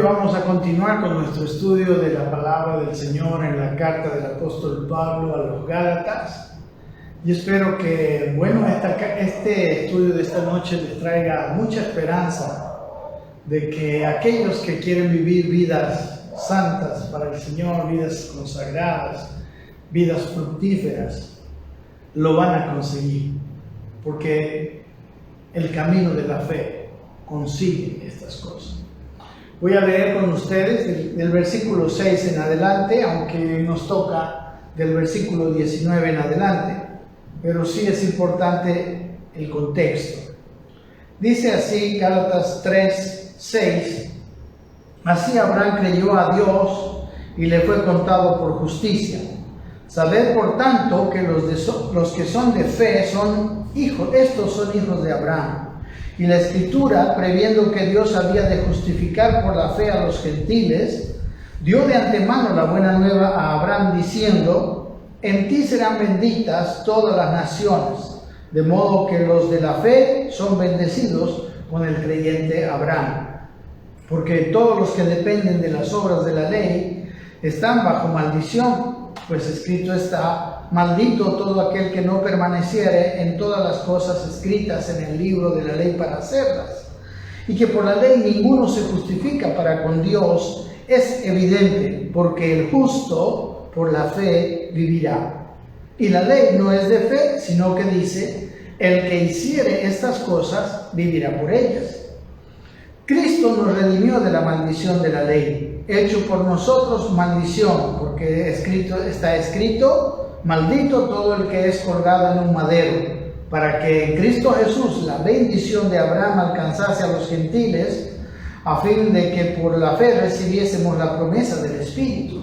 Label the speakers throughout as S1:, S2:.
S1: vamos a continuar con nuestro estudio de la palabra del Señor en la carta del apóstol Pablo a los Gálatas. Y espero que, este estudio de esta noche les traiga mucha esperanza de que aquellos que quieren vivir vidas santas para el Señor, vidas consagradas, vidas fructíferas, lo van a conseguir, porque el camino de la fe consigue estas cosas. Voy a leer con ustedes del versículo 6 en adelante, aunque nos toca del versículo 19 en adelante, pero sí es importante el contexto. Dice así Gálatas 3, 6: Así Abraham creyó a Dios y le fue contado por justicia. Sabed por tanto que los que son de fe son hijos, estos son hijos de Abraham. Y la Escritura, previendo que Dios había de justificar por la fe a los gentiles, dio de antemano la buena nueva a Abraham diciendo: en ti serán benditas todas las naciones, de modo que los de la fe son bendecidos con el creyente Abraham. Porque todos los que dependen de las obras de la ley están bajo maldición, pues escrito está: maldito todo aquel que no permaneciere en todas las cosas escritas en el libro de la ley para hacerlas. Y que por la ley ninguno se justifica para con Dios es evidente, porque el justo por la fe vivirá. Y la ley no es de fe, sino que dice: el que hiciere estas cosas vivirá por ellas. Cristo nos redimió de la maldición de la ley, hecho por nosotros maldición, porque está escrito: maldito todo el que es colgado en un madero, para que en Cristo Jesús la bendición de Abraham alcanzase a los gentiles, a fin de que por la fe recibiésemos la promesa del Espíritu.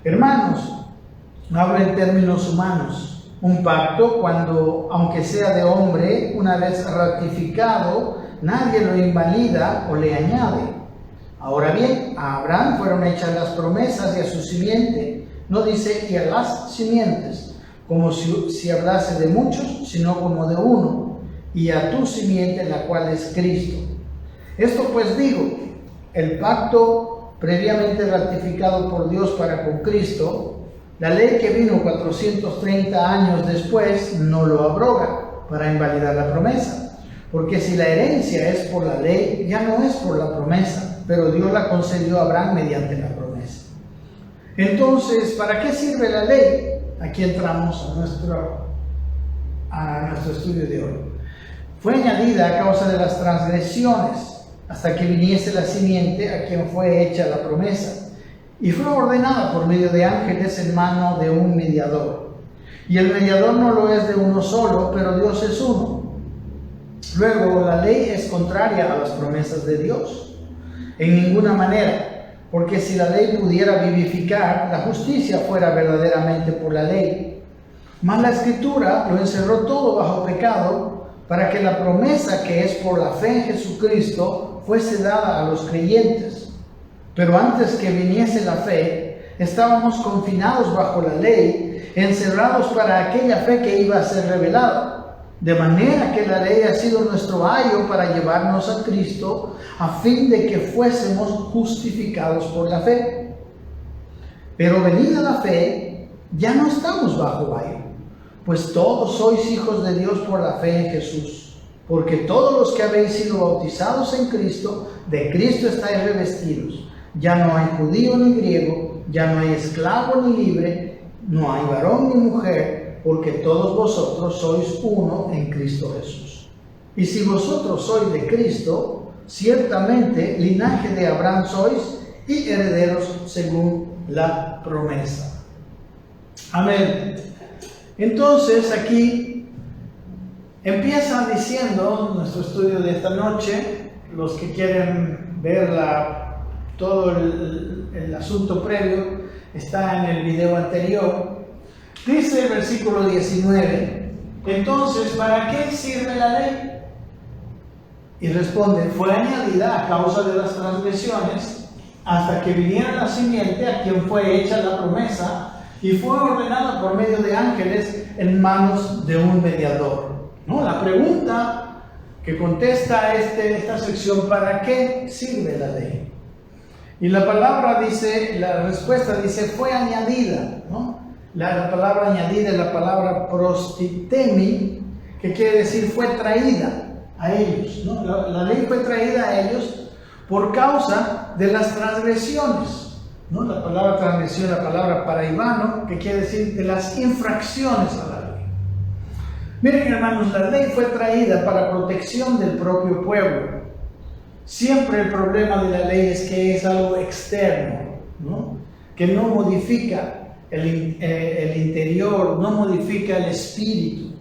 S1: Hermanos, hablo en términos humanos. Un pacto, cuando, aunque sea de hombre, una vez ratificado, nadie lo invalida o le añade. Ahora bien, a Abraham fueron hechas las promesas y a su simiente. No dice y a las simientes, como si hablase de muchos, sino como de uno, y a tu simiente, la cual es Cristo. Esto pues digo, el pacto previamente ratificado por Dios para con Cristo, la ley que vino 430 años después, no lo abroga para invalidar la promesa. Porque si la herencia es por la ley, ya no es por la promesa, pero Dios la concedió a Abraham mediante la promesa. Entonces, ¿para qué sirve la ley? Aquí entramos a nuestro estudio de hoy. Fue añadida a causa de las transgresiones, hasta que viniese la simiente a quien fue hecha la promesa, y fue ordenada por medio de ángeles en mano de un mediador. Y el mediador no lo es de uno solo, pero Dios es uno. Luego, la ley es contraria a las promesas de Dios. En ninguna manera. Porque si la ley pudiera vivificar, la justicia fuera verdaderamente por la ley. Mas la Escritura lo encerró todo bajo pecado, para que la promesa que es por la fe en Jesucristo fuese dada a los creyentes. Pero antes que viniese la fe, estábamos confinados bajo la ley, encerrados para aquella fe que iba a ser revelada. De manera que la ley ha sido nuestro ayo para llevarnos a Cristo, a fin de que fuésemos justificados por la fe. Pero venida la fe, ya no estamos bajo ayo, pues todos sois hijos de Dios por la fe en Jesús. Porque todos los que habéis sido bautizados en Cristo, de Cristo estáis revestidos. Ya no hay judío ni griego, ya no hay esclavo ni libre, no hay varón ni mujer, porque todos vosotros sois uno en Cristo Jesús. Y si vosotros sois de Cristo, ciertamente linaje de Abraham sois y herederos según la promesa. Amén. Entonces aquí empieza diciendo nuestro estudio de esta noche. Los que quieren ver todo el asunto previo está en el video anterior. Dice el versículo 19: entonces, ¿para qué sirve la ley? Y responde: fue añadida a causa de las transgresiones, hasta que viniera la simiente a quien fue hecha la promesa, y fue ordenada por medio de ángeles en manos de un mediador. ¿No? La pregunta que contesta esta sección: ¿para qué sirve la ley? Y la palabra dice, la respuesta dice, fue añadida, ¿no? La palabra añadida es la palabra prostitemi, que quiere decir fue traída a ellos, ¿no? La ley fue traída a ellos por causa de las transgresiones, ¿no? La palabra transgresión, la palabra paraibano, que quiere decir de las infracciones a la ley. Miren, hermanos, la ley fue traída para protección del propio pueblo. Siempre el problema de la ley es que es algo externo, ¿no? Que no modifica el interior, no modifica el espíritu.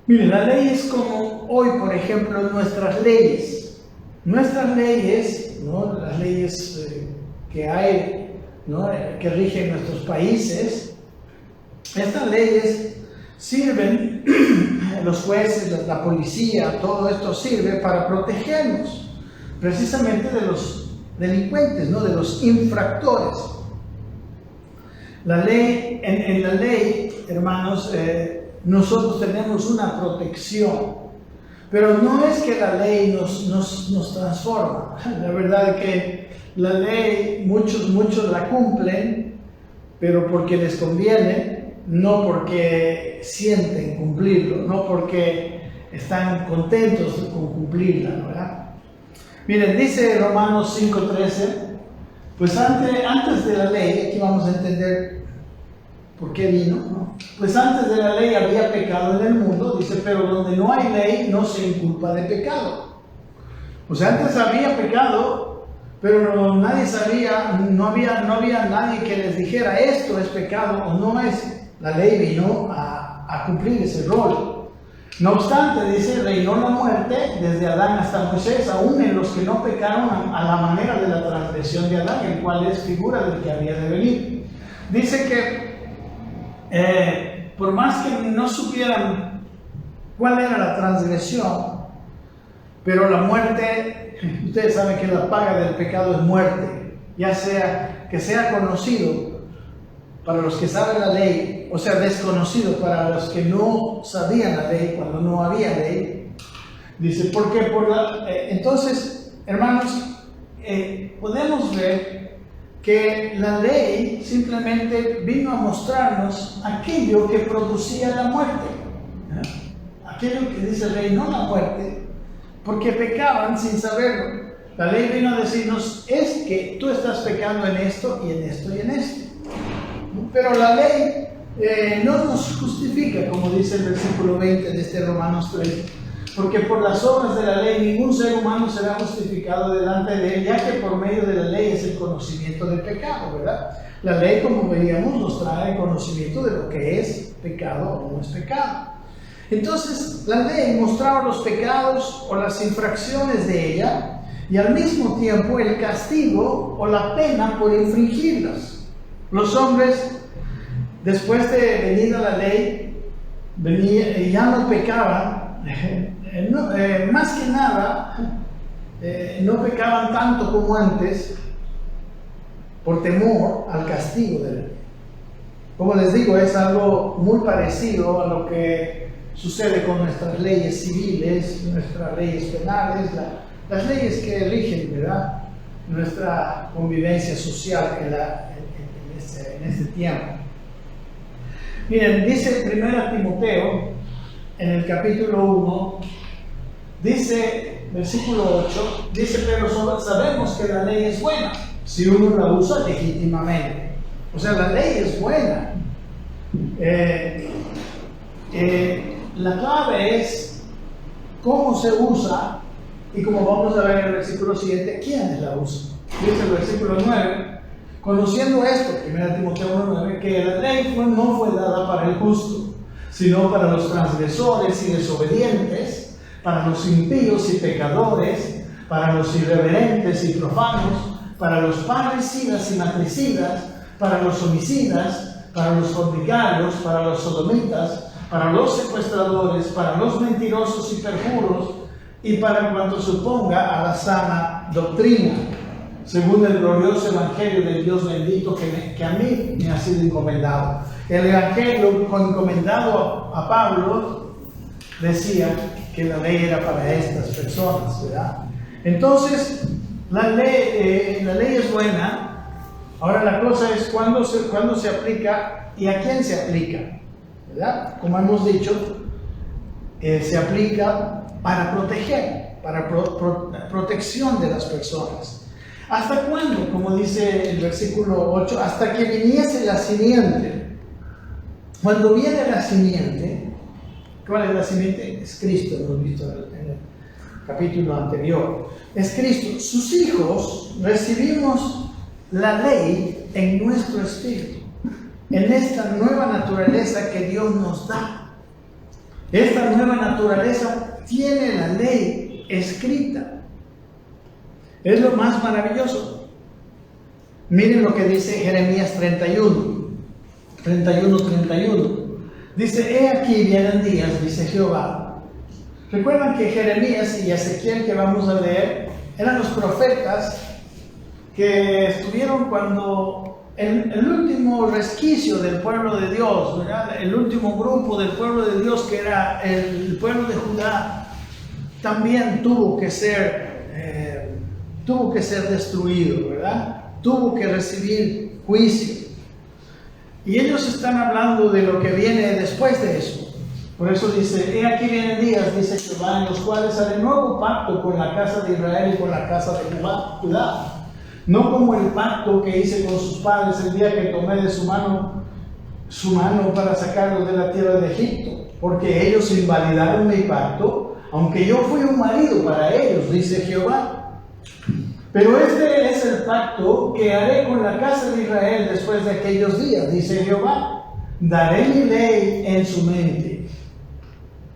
S1: Miren, la ley es como hoy, por ejemplo, nuestras leyes. Nuestras leyes, ¿no? Las leyes que hay, ¿no? Que rigen nuestros países, estas leyes sirven, los jueces, la policía, todo esto sirve para protegernos precisamente de los delincuentes, ¿no? De los infractores. La ley, en la ley, hermanos, nosotros tenemos una protección, pero no es que la ley nos transforma. La verdad es que la ley, muchos la cumplen, pero porque les conviene, no porque sienten cumplirlo, no porque están contentos con cumplirla, ¿verdad? Miren, dice Romanos 5:13, pues antes de la ley, aquí vamos a entender por qué vino, ¿no? Pues antes de la ley había pecado en el mundo, dice, pero donde no hay ley no se inculpa de pecado. O sea, antes había pecado, pero nadie sabía, no había nadie que les dijera esto es pecado o no es. La ley vino a cumplir ese rol. No obstante, dice, reinó la muerte desde Adán hasta Moisés, aún en los que no pecaron a la manera de la transgresión de Adán, el cual es figura del que había de venir. Dice que por más que no supieran cuál era la transgresión, pero la muerte, ustedes saben que la paga del pecado es muerte, ya sea que sea conocido para los que saben la ley, o sea, desconocido para los que no sabían la ley cuando no había ley. Dice, porque entonces, hermanos, podemos ver que la ley simplemente vino a mostrarnos aquello que producía la muerte. Aquello que dice reinó la muerte, porque pecaban sin saberlo. La ley vino a decirnos, es que tú estás pecando en esto y en esto y en esto. Pero la ley no nos justifica, como dice el versículo 20 de este Romanos 3, porque por las obras de la ley ningún ser humano será justificado delante de él, ya que por medio de la ley es el conocimiento del pecado, ¿verdad? La ley, como veíamos, nos trae el conocimiento de lo que es pecado o no es pecado. Entonces, la ley mostraba los pecados o las infracciones de ella y al mismo tiempo el castigo o la pena por infringirlas. Los hombres, después de venida la ley, ya no pecaban, más que nada, no pecaban tanto como antes por temor al castigo de la ley. Como les digo, es algo muy parecido a lo que sucede con nuestras leyes civiles, nuestras leyes penales, las leyes que rigen, ¿verdad?, nuestra convivencia social en este tiempo. Miren, dice 1 Timoteo, en el capítulo 1, dice, versículo 8, dice, pero sabemos que la ley es buena, si uno la usa legítimamente. O sea, la ley es buena. La clave es cómo se usa, y como vamos a ver en el versículo 7, ¿quiénes la usan? Dice el versículo 9, conociendo esto, 1 Timoteo 1:9, que la ley no fue dada para el justo, sino para los transgresores y desobedientes, para los impíos y pecadores, para los irreverentes y profanos, para los parricidas y matricidas, para los homicidas, para los fornicarios, para los sodomitas, para los secuestradores, para los mentirosos y perjuros, y para cuanto se oponga a la sana doctrina, según el glorioso evangelio del Dios bendito que a mí me ha sido encomendado. El evangelio encomendado a Pablo decía que la ley era para estas personas, ¿verdad? Entonces, la ley es buena. Ahora la cosa es cuándo se aplica y a quién se aplica, ¿verdad? Como hemos dicho, se aplica para proteger, para protección de las personas. ¿Hasta cuándo? Como dice el versículo 8, hasta que viniese la simiente. Cuando viene la simiente, ¿cuál es la simiente? Es Cristo, hemos visto en el capítulo anterior. Es Cristo. Sus hijos recibimos la ley en nuestro espíritu, en esta nueva naturaleza que Dios nos da. Esta nueva naturaleza tiene la ley escrita. Es lo más maravilloso. Miren lo que dice Jeremías 31. Dice: he aquí vienen días, dice Jehová. Recuerdan que Jeremías y Ezequiel, que vamos a leer, eran los profetas que estuvieron cuando el último resquicio del pueblo de Dios, ¿verdad? El último grupo del pueblo de Dios, que era el pueblo de Judá, también tuvo que ser destruido, ¿verdad? Tuvo que recibir juicio. Y ellos están hablando de lo que viene después de eso. Por eso dice: he aquí vienen días, dice Jehová, en los cuales haré nuevo pacto con la casa de Israel y con la casa de Judá. No como el pacto que hice con sus padres el día que tomé de su mano para sacarlos de la tierra de Egipto, porque ellos invalidaron mi pacto, aunque yo fui un marido para ellos, dice Jehová. Pero este es el pacto que haré con la casa de Israel después de aquellos días, dice Jehová. Daré mi ley en su mente,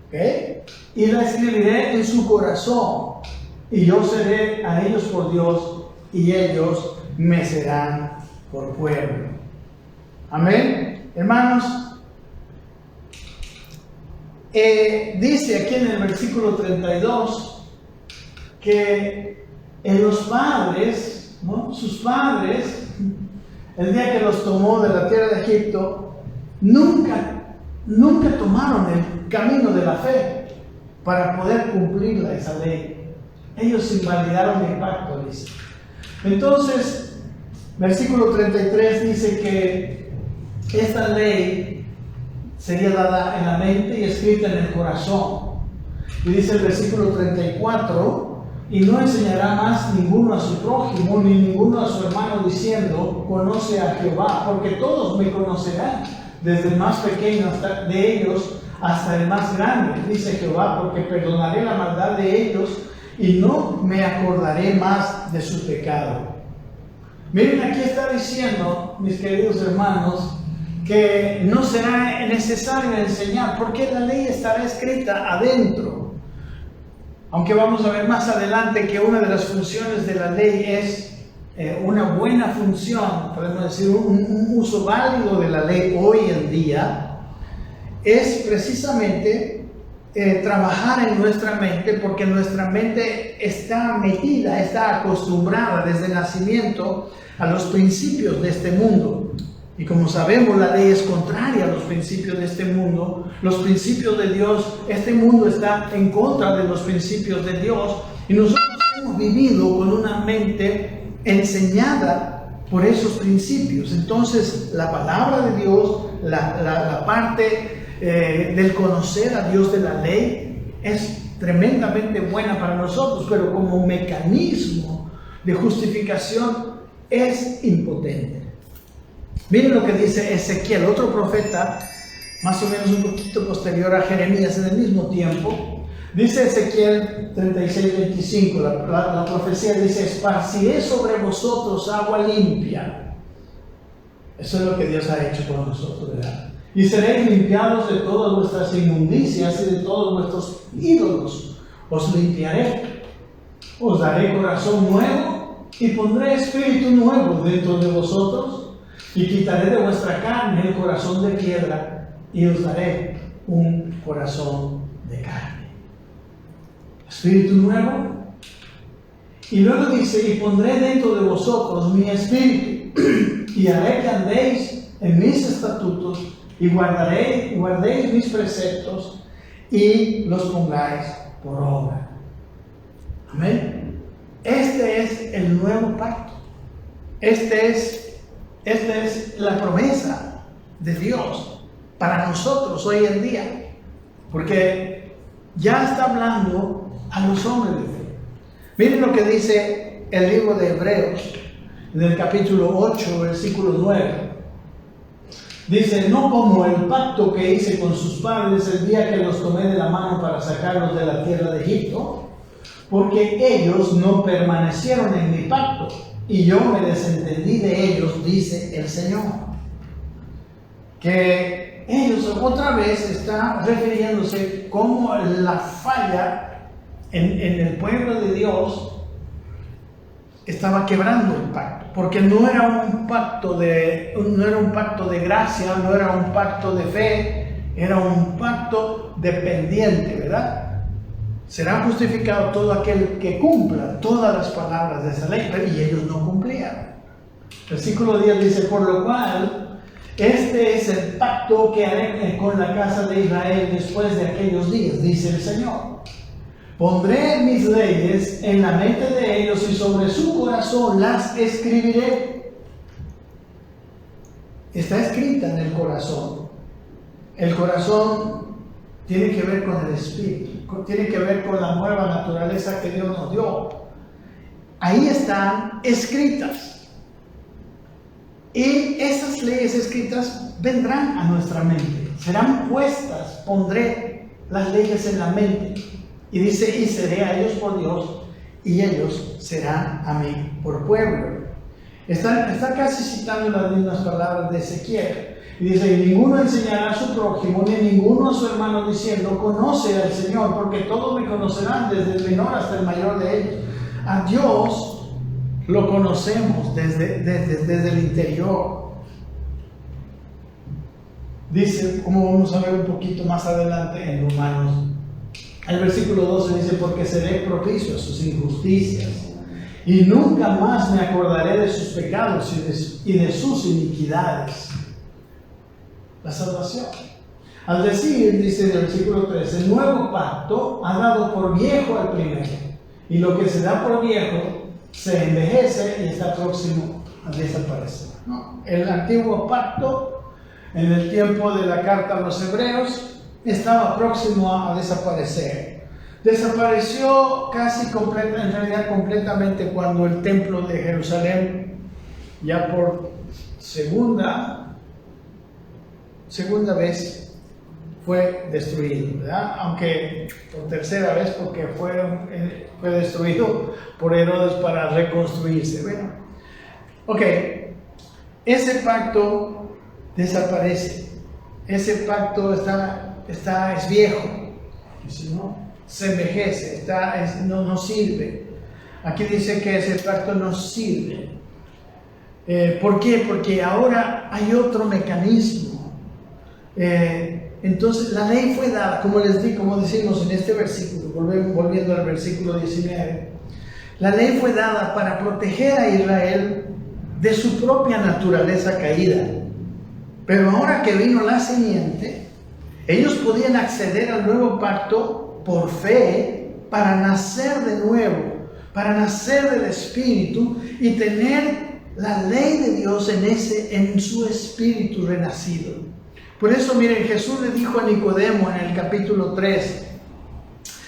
S1: ¿okay? Y la escribiré en su corazón, y yo seré a ellos por Dios, y ellos me serán por pueblo. Amén, hermanos. Dice aquí en el versículo 32 que los padres, ¿no? Sus padres, el día que los tomó de la tierra de Egipto, nunca tomaron el camino de la fe para poder cumplir esa ley. Ellos invalidaron el pacto, dice. Entonces, versículo 33 dice que esta ley sería dada en la mente y escrita en el corazón. Y dice el versículo 34: y no enseñará más ninguno a su prójimo, ni ninguno a su hermano, diciendo: conoce a Jehová, porque todos me conocerán, desde el más pequeño de ellos hasta el más grande, dice Jehová, porque perdonaré la maldad de ellos y no me acordaré más de su pecado. Miren, aquí está diciendo, mis queridos hermanos, que no será necesario enseñar, porque la ley estará escrita adentro. Aunque vamos a ver más adelante que una de las funciones de la ley es una buena función, podemos decir un uso válido de la ley hoy en día, es precisamente trabajar en nuestra mente, porque nuestra mente está metida, está acostumbrada desde el nacimiento a los principios de este mundo. Y como sabemos, la ley es contraria a los principios de este mundo, los principios de Dios. Este mundo está en contra de los principios de Dios, y nosotros hemos vivido con una mente enseñada por esos principios. Entonces, la palabra de Dios, la parte del conocer a Dios de la ley, es tremendamente buena para nosotros, pero como mecanismo de justificación es impotente. Miren lo que dice Ezequiel, otro profeta, más o menos un poquito posterior a Jeremías, en el mismo tiempo. Dice Ezequiel 36:25, la profecía dice: esparciré sobre vosotros agua limpia. Eso es lo que Dios ha hecho por nosotros, ¿verdad? Y seréis limpiados de todas vuestras inmundicias y de todos vuestros ídolos. Os limpiaré, os daré corazón nuevo y pondré espíritu nuevo dentro de vosotros. Y quitaré de vuestra carne el corazón de piedra y os daré un corazón de carne. Espíritu nuevo. Y luego dice: y pondré dentro de vosotros mi espíritu y haré que andéis en mis estatutos y guardéis mis preceptos y los pongáis por obra. Amén. Este es el nuevo pacto. Esta es la promesa de Dios para nosotros hoy en día. Porque ya está hablando a los hombres de fe. Miren lo que dice el libro de Hebreos, en el capítulo 8, versículo 9. Dice: no como el pacto que hice con sus padres el día que los tomé de la mano para sacarlos de la tierra de Egipto, porque ellos no permanecieron en mi pacto, y yo me desentendí de ellos, dice el Señor. Que ellos otra vez están refiriéndose como la falla en el pueblo de Dios estaba quebrando el pacto, porque no era un pacto de gracia, no era un pacto de fe, era un pacto dependiente, ¿verdad? Será justificado todo aquel que cumpla todas las palabras de esa ley, y ellos no cumplían. Versículo 10 dice: por lo cual, este es el pacto que haré con la casa de Israel después de aquellos días, dice el Señor. Pondré mis leyes en la mente de ellos y sobre su corazón las escribiré. Está escrita en el corazón. El corazón tiene que ver con el espíritu, tiene que ver con la nueva naturaleza que Dios nos dio. Ahí están escritas. Y esas leyes escritas vendrán a nuestra mente, serán puestas. Pondré las leyes en la mente. Y dice: y seré a ellos por Dios, y ellos serán a mí por pueblo. Está casi citando las mismas palabras de Ezequiel. Y dice: y ninguno enseñará a su prójimo, ni ninguno a su hermano, diciendo: conoce al Señor, porque todos me conocerán, desde el menor hasta el mayor de ellos. A Dios lo conocemos desde el interior. Dice, como vamos a ver un poquito más adelante en Romanos, el versículo 12 dice: porque seré propicio a sus injusticias, y nunca más me acordaré de sus pecados y de sus iniquidades. La salvación. Al decir, dice en el versículo 13: el nuevo pacto ha dado por viejo al primero, y lo que se da por viejo se envejece y está próximo a desaparecer. ¿No? El antiguo pacto, en el tiempo de la carta a los hebreos, estaba próximo a desaparecer. Desapareció en realidad completamente, cuando el templo de Jerusalén, ya por segunda vez, fue destruido, ¿verdad? Aunque por tercera vez, porque fue destruido por Herodes para reconstruirse. Bueno, ok, ese pacto desaparece. Ese pacto es viejo, ¿no? Se envejece, no sirve. Aquí dice que ese pacto no sirve. ¿Por qué? Porque ahora hay otro mecanismo. Entonces la ley fue dada, como decimos en este versículo, volviendo al versículo 19. La ley fue dada para proteger a Israel de su propia naturaleza caída. Pero ahora que vino la simiente, ellos podían acceder al nuevo pacto por fe, para nacer de nuevo, para nacer del Espíritu y tener la ley de Dios en su espíritu renacido. Por eso, miren, Jesús le dijo a Nicodemo en el capítulo 3: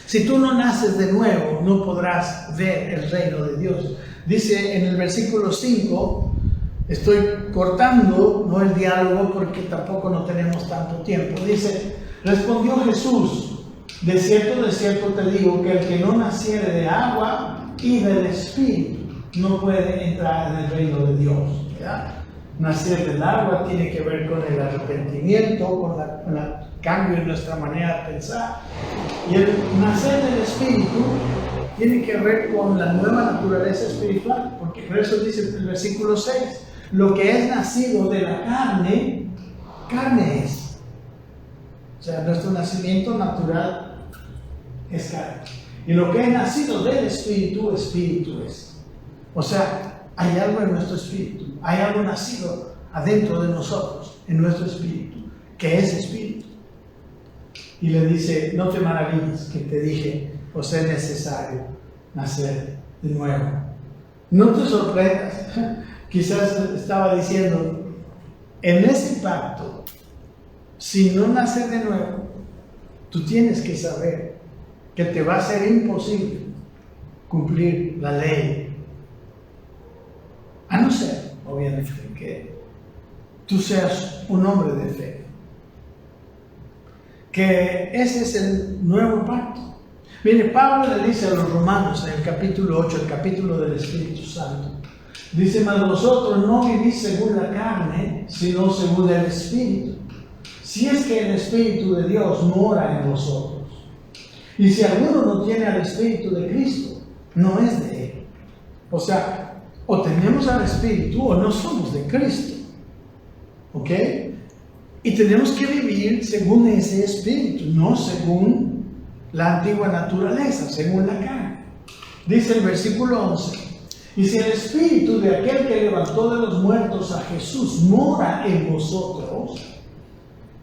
S1: si tú no naces de nuevo, no podrás ver el reino de Dios. Dice en el versículo 5, estoy cortando, no el diálogo, porque tampoco no tenemos tanto tiempo. Dice: respondió Jesús: de cierto te digo, que el que no naciere de agua y del Espíritu no puede entrar en el reino de Dios. ¿Verdad? Nacer del agua tiene que ver con el arrepentimiento, con el cambio en nuestra manera de pensar. Y el nacer del Espíritu tiene que ver con la nueva naturaleza espiritual, porque por eso dice el versículo 6: lo que es nacido de la carne, carne es. O sea, nuestro nacimiento natural es carne. Y lo que es nacido del Espíritu, Espíritu es. O sea, hay algo en nuestro espíritu, hay algo nacido adentro de nosotros, en nuestro espíritu, que es espíritu. Y le dice: no te maravilles que te dije, os es necesario nacer de nuevo. No te sorprendas. Quizás estaba diciendo, en ese pacto, si no naces de nuevo, tú tienes que saber que te va a ser imposible cumplir la ley. A no ser, obviamente, que tú seas un hombre de fe. Que ese es el nuevo pacto. Mire, Pablo le dice a los romanos en el capítulo 8, el capítulo del Espíritu Santo, dice: mas vosotros no vivís según la carne, sino según el Espíritu. Si es que el Espíritu de Dios mora en vosotros. Y si alguno no tiene al Espíritu de Cristo, no es de Él. O sea, o tenemos al Espíritu o no somos de Cristo. ¿Ok? Y tenemos que vivir según ese Espíritu, no según la antigua naturaleza, según la carne. Dice el versículo 11: y si el Espíritu de aquel que levantó de los muertos a Jesús mora en vosotros,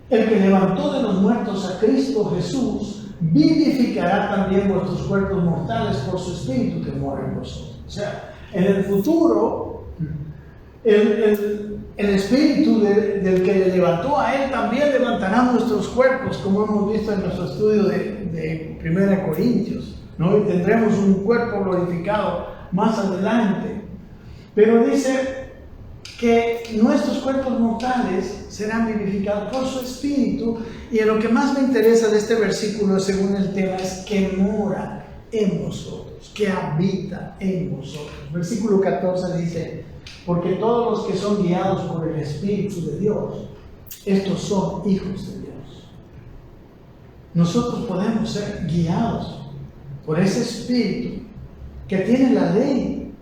S1: el que levantó de los muertos a Cristo Jesús vivificará también vuestros cuerpos mortales por su Espíritu que mora en vosotros. O sea, en el futuro, el Espíritu del que le levantó a Él también levantará nuestros cuerpos, como hemos visto en nuestro estudio de 1 Corintios, ¿no? Y tendremos un cuerpo glorificado más adelante. Pero dice que nuestros cuerpos mortales serán vivificados por su Espíritu. Y en lo que más me interesa de este versículo, según el tema, es que mora en vosotros, que habita en vosotros. Versículo 14 dice: porque todos los que son guiados por el Espíritu de Dios, estos son hijos de Dios. Nosotros podemos ser guiados por ese Espíritu que tiene la ley.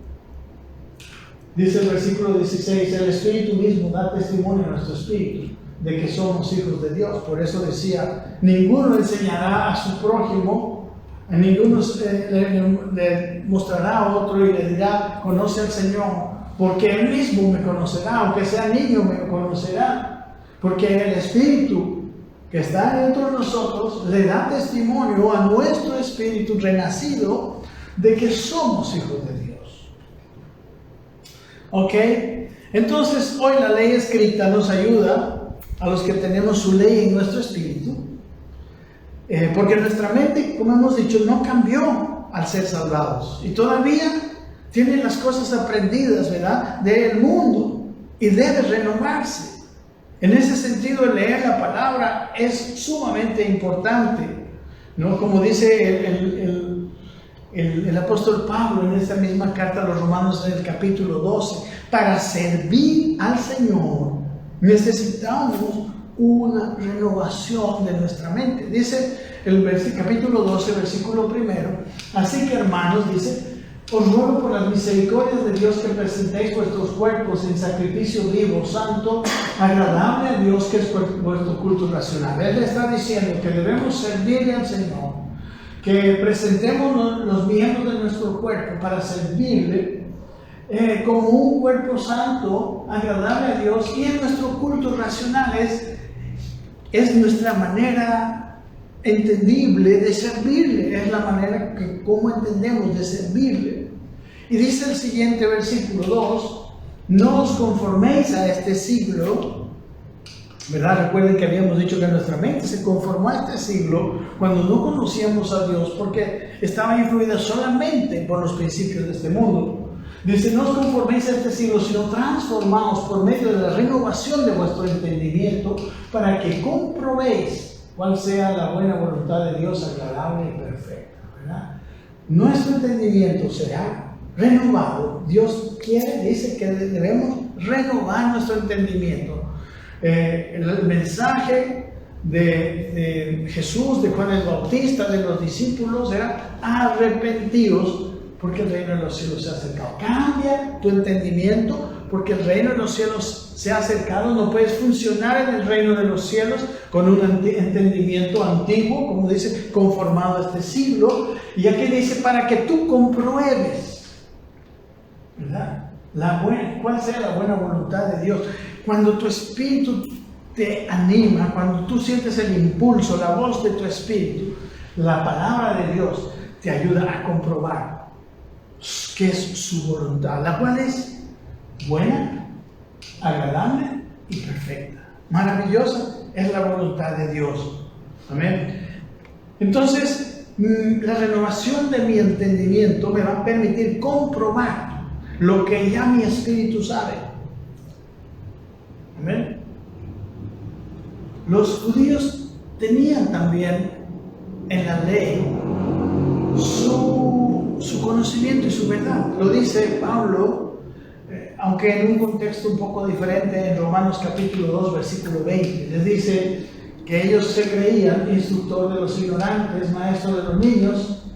S1: Dice el versículo 16: el Espíritu mismo da testimonio a nuestro espíritu de que somos hijos de Dios. Por eso decía: ninguno enseñará a su prójimo, a ninguno le mostrará a otro y le dirá: conoce al Señor, porque Él mismo me conocerá, aunque sea niño me conocerá. Porque el Espíritu que está dentro de nosotros le da testimonio a nuestro espíritu renacido de que somos hijos de Dios. ¿Ok? Entonces, hoy la ley escrita nos ayuda a los que tenemos su ley en nuestro espíritu, porque nuestra mente, como hemos dicho, no cambió al ser salvados y todavía tiene las cosas aprendidas, ¿verdad?, del mundo y debe renovarse. En ese sentido, el leer la palabra es sumamente importante, ¿no? Como dice el apóstol Pablo en esta misma carta a los romanos en el capítulo 12, para servir al Señor necesitamos una renovación de nuestra mente. Dice el capítulo 12, versículo 1: así que, hermanos, dice, os ruego por las misericordias de Dios que presentéis vuestros cuerpos en sacrificio vivo, santo, agradable a Dios, que es vuestro culto racional. Él está diciendo que debemos servirle al Señor, que presentemos los miembros de nuestro cuerpo para servirle como un cuerpo santo, agradable a Dios, y en nuestro culto racional es nuestra manera entendible de servirle, es la manera que como entendemos de servirle. Y dice el siguiente versículo 2: no os conforméis a este siglo, ¿verdad? Recuerden que habíamos dicho que nuestra mente se conformó a este siglo cuando no conocíamos a Dios, porque estaba influida solamente por los principios de este mundo. Dice: no os conforméis a este siglo, sino transformaos por medio de la renovación de vuestro entendimiento, para que comprobéis cuál sea la buena voluntad de Dios, agradable y perfecta, ¿verdad? Nuestro entendimiento será renovado. Dios dice que debemos renovar nuestro entendimiento. El mensaje de Jesús, de Juan el Bautista, de los discípulos era: arrepentidos, porque el reino de los cielos se ha acercado. Cambia tu entendimiento, porque el reino de los cielos se ha acercado. No puedes funcionar en el reino de los cielos con un entendimiento antiguo, como dice, conformado a este siglo. Y aquí dice: para que tú compruebes, ¿verdad?, cuál sea la buena voluntad de Dios. Cuando tu espíritu te anima, cuando tú sientes el impulso, la voz de tu espíritu, la palabra de Dios te ayuda a comprobar que es su voluntad, la cual es buena, agradable y perfecta. Maravillosa es la voluntad de Dios. Amén. Entonces, la renovación de mi entendimiento me va a permitir comprobar lo que ya mi espíritu sabe. Amén. Los judíos tenían también en la ley su conocimiento y su verdad. Lo dice Pablo, aunque en un contexto un poco diferente, en Romanos capítulo 2, versículo 20. Les dice que ellos se creían instructor de los ignorantes, maestro de los niños,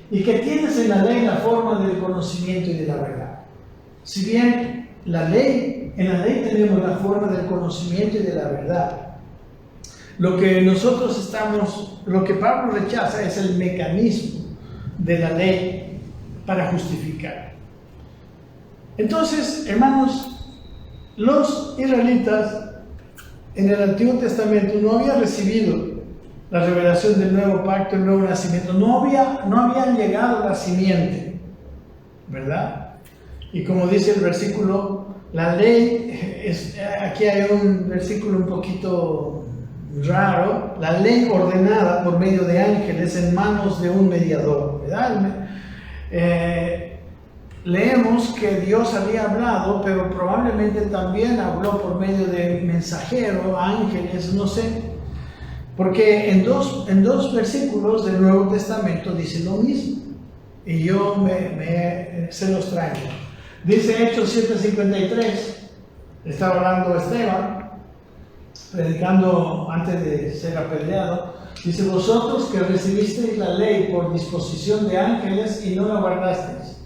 S1: y que tienes en la ley la forma del conocimiento y de la verdad. Si bien en la ley tenemos la forma del conocimiento y de la verdad, lo que Pablo rechaza es el mecanismo de la ley para justificar. Entonces, hermanos, los israelitas en el Antiguo Testamento no habían recibido la revelación del nuevo pacto, el nuevo nacimiento, no habían llegado a la simiente, ¿verdad? Y como dice el versículo, la ley, aquí hay un versículo un poquito raro, la ley ordenada por medio de ángeles en manos de un mediador, ¿verdad? Leemos que Dios había hablado, pero probablemente también habló por medio de mensajero, ángeles, no sé, porque en dos versículos del Nuevo Testamento dice lo mismo, y yo se los traigo. Dice Hechos 7:53, estaba hablando Esteban, predicando antes de ser apedreado, dice: vosotros que recibisteis la ley por disposición de ángeles y no la guardasteis.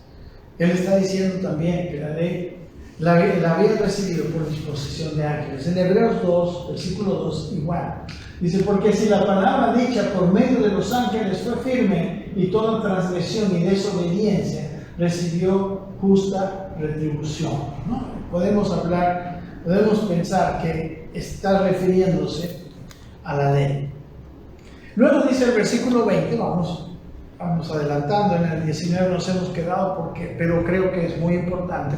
S1: Él está diciendo también que la ley la había recibido por disposición de ángeles. En Hebreos 2, versículo 2, igual. Dice: porque si la palabra dicha por medio de los ángeles fue firme, y toda transgresión y desobediencia recibió justa retribución, ¿no? Podemos pensar que está refiriéndose a la ley. Luego dice el versículo 20, vamos adelantando, en el 19 nos hemos quedado, pero creo que es muy importante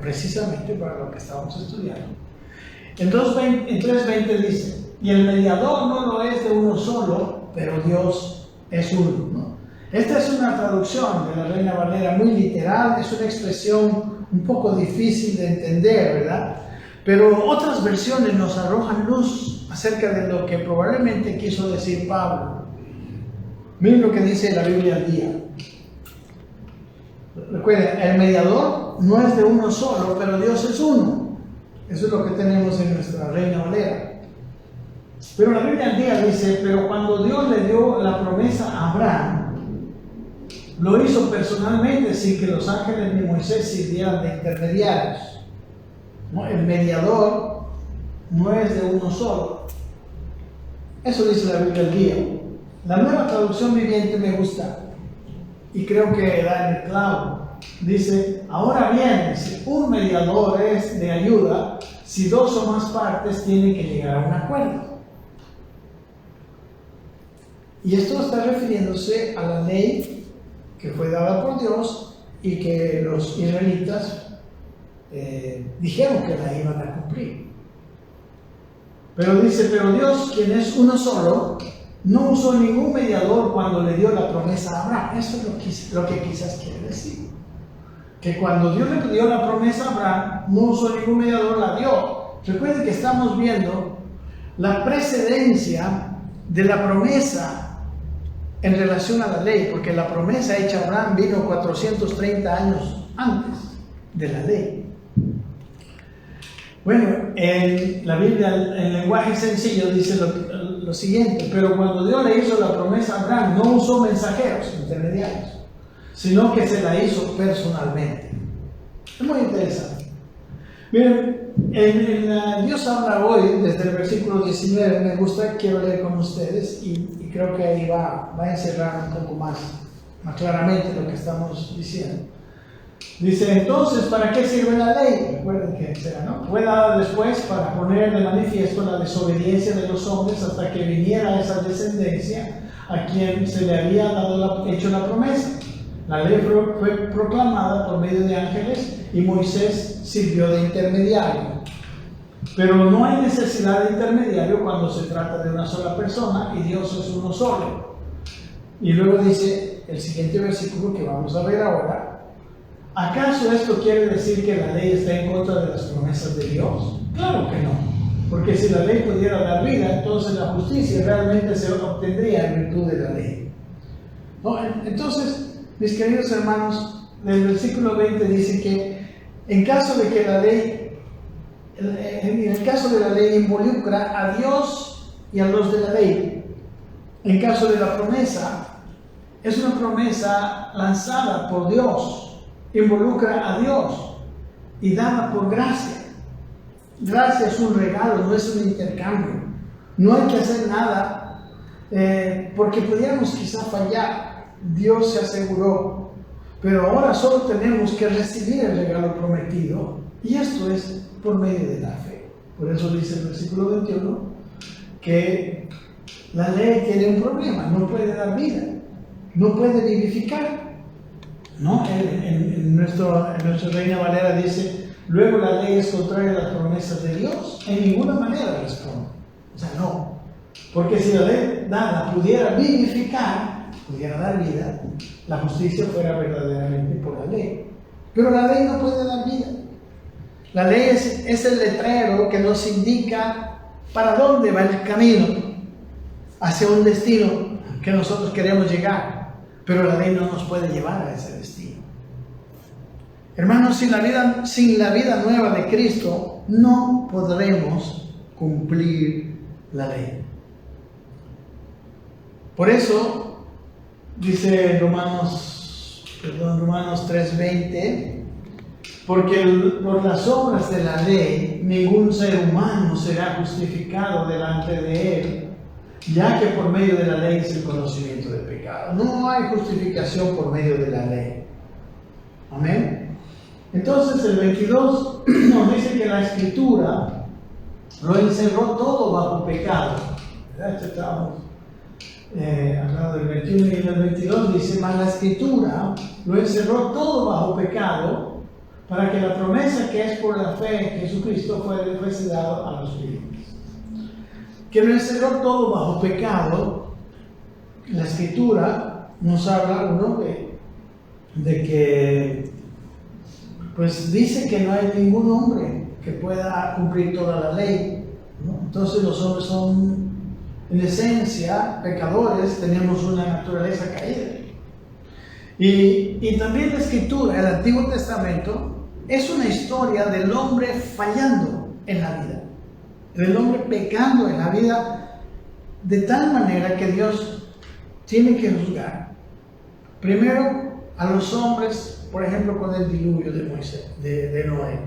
S1: precisamente para lo que estamos estudiando. En 3:20 dice: y el mediador no lo es de uno solo, pero Dios es uno, ¿no? Esta es una traducción de la Reina Valera muy literal, es una expresión un poco difícil de entender, ¿verdad? Pero otras versiones nos arrojan luz acerca de lo que probablemente quiso decir Pablo. Miren lo que dice la Biblia al día. Recuerden, el mediador no es de uno solo, pero Dios es uno. Eso es lo que tenemos en nuestra Reina Valera. Pero la Biblia al día dice: pero cuando Dios le dio la promesa a Abraham, lo hizo personalmente, sin que los ángeles ni Moisés sirvieran de intermediarios. ¿No? El mediador no es de uno solo. Eso dice la Biblia al día. La Nueva Traducción Viviente me gusta y creo que da en el clavo. Dice: ahora bien, si un mediador es de ayuda, si dos o más partes tienen que llegar a un acuerdo. Y esto está refiriéndose a la ley que fue dada por Dios y que los israelitas dijeron que la iban a cumplir. Pero dice: pero Dios, quien es uno solo, no usó ningún mediador cuando le dio la promesa a Abraham. Eso es lo que quizás quiere decir. Que cuando Dios le dio la promesa a Abraham, no usó ningún mediador, la dio. Recuerden que estamos viendo la precedencia de la promesa en relación a la ley, porque la promesa hecha a Abraham vino 430 años antes de la ley. Bueno, en la Biblia, en lenguaje sencillo, dice lo siguiente: pero cuando Dios le hizo la promesa a Abraham, no usó mensajeros intermediarios, sino que se la hizo personalmente. Es muy interesante. Miren, Dios habla hoy desde el versículo 19, me gusta, quiero leer con ustedes y creo que ahí va a encerrar un poco más claramente lo que estamos diciendo. Dice: entonces, ¿para qué sirve la ley? Recuerden que será, ¿no? Fue dada después para poner de manifiesto la desobediencia de los hombres hasta que viniera esa descendencia a quien se le había hecho la promesa. La ley fue proclamada por medio de ángeles y Moisés sirvió de intermediario. Pero no hay necesidad de intermediario cuando se trata de una sola persona y Dios es uno solo. Y luego dice el siguiente versículo que vamos a ver ahora: ¿acaso esto quiere decir que la ley está en contra de las promesas de Dios? Claro que no, porque si la ley pudiera dar vida, entonces la justicia realmente se obtendría en virtud de la ley. ¿No? Entonces, mis queridos hermanos, el versículo 20 dice que en caso de que la ley, en el caso de la ley involucra a Dios y a los de la ley. En caso de la promesa, es una promesa lanzada por Dios, involucra a Dios y dada por gracia. Gracia es un regalo, no es un intercambio. No hay que hacer nada porque pudiéramos quizá fallar. Dios se aseguró, pero ahora solo tenemos que recibir el regalo prometido, y esto es por medio de la fe. Por eso dice el versículo 21 que la ley tiene un problema: no puede dar vida, no puede vivificar, ¿no? En nuestra Reina Valera dice: luego la ley es contraria a las promesas de Dios. En ninguna manera responde. O sea, no. Porque si la ley dada pudiera vivificar, pudiera dar vida, la justicia fuera verdaderamente por la ley. Pero la ley no puede dar vida. La ley es el letrero que nos indica para dónde va el camino, hacia un destino que nosotros queremos llegar. Pero la ley no nos puede llevar a ese destino. Hermanos, sin la vida nueva de Cristo, no podremos cumplir la ley. Por eso, dice Romanos 3:20, porque por las obras de la ley, ningún ser humano será justificado delante de él, ya que por medio de la ley es el conocimiento del pecado. No hay justificación por medio de la ley. Amén. Entonces el 22 nos dice que la Escritura lo encerró todo bajo pecado. Estamos hablando del 21, y en el 22 dice: mas la Escritura lo encerró todo bajo pecado, para que la promesa que es por la fe en Jesucristo fuese dado a los fieles. Que lo encerró todo bajo pecado. La Escritura nos habla, ¿no?, de que pues dice que no hay ningún hombre que pueda cumplir toda la ley, ¿no? Entonces los hombres son en esencia pecadores, tenemos una naturaleza caída. Y también la Escritura, el Antiguo Testamento, es una historia del hombre fallando en la vida, del hombre pecando en la vida, de tal manera que Dios tiene que juzgar primero a los hombres, por ejemplo con el diluvio de Noé.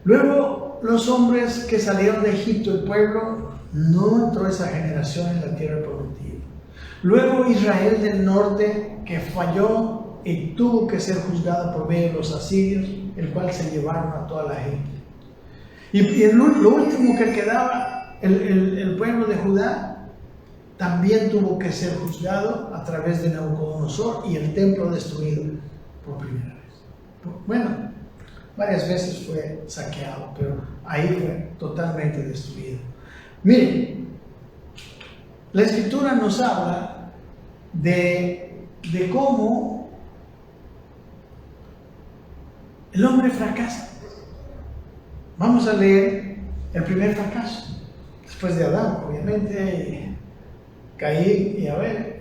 S1: Luego los hombres que salieron de Egipto, el pueblo, no entró esa generación en la tierra prometida. Luego Israel del norte, que falló y tuvo que ser juzgada por medio de los asirios, el cual se llevaron a toda la gente. Y lo último que quedaba, el pueblo de Judá, también tuvo que ser juzgado a través de Nabucodonosor y el templo destruido por primera vez. Bueno, varias veces fue saqueado, pero ahí fue totalmente destruido. Miren, la Escritura nos habla de cómo el hombre fracasa. Vamos a leer el primer fracaso, después de Adán, obviamente, Caín y Abel.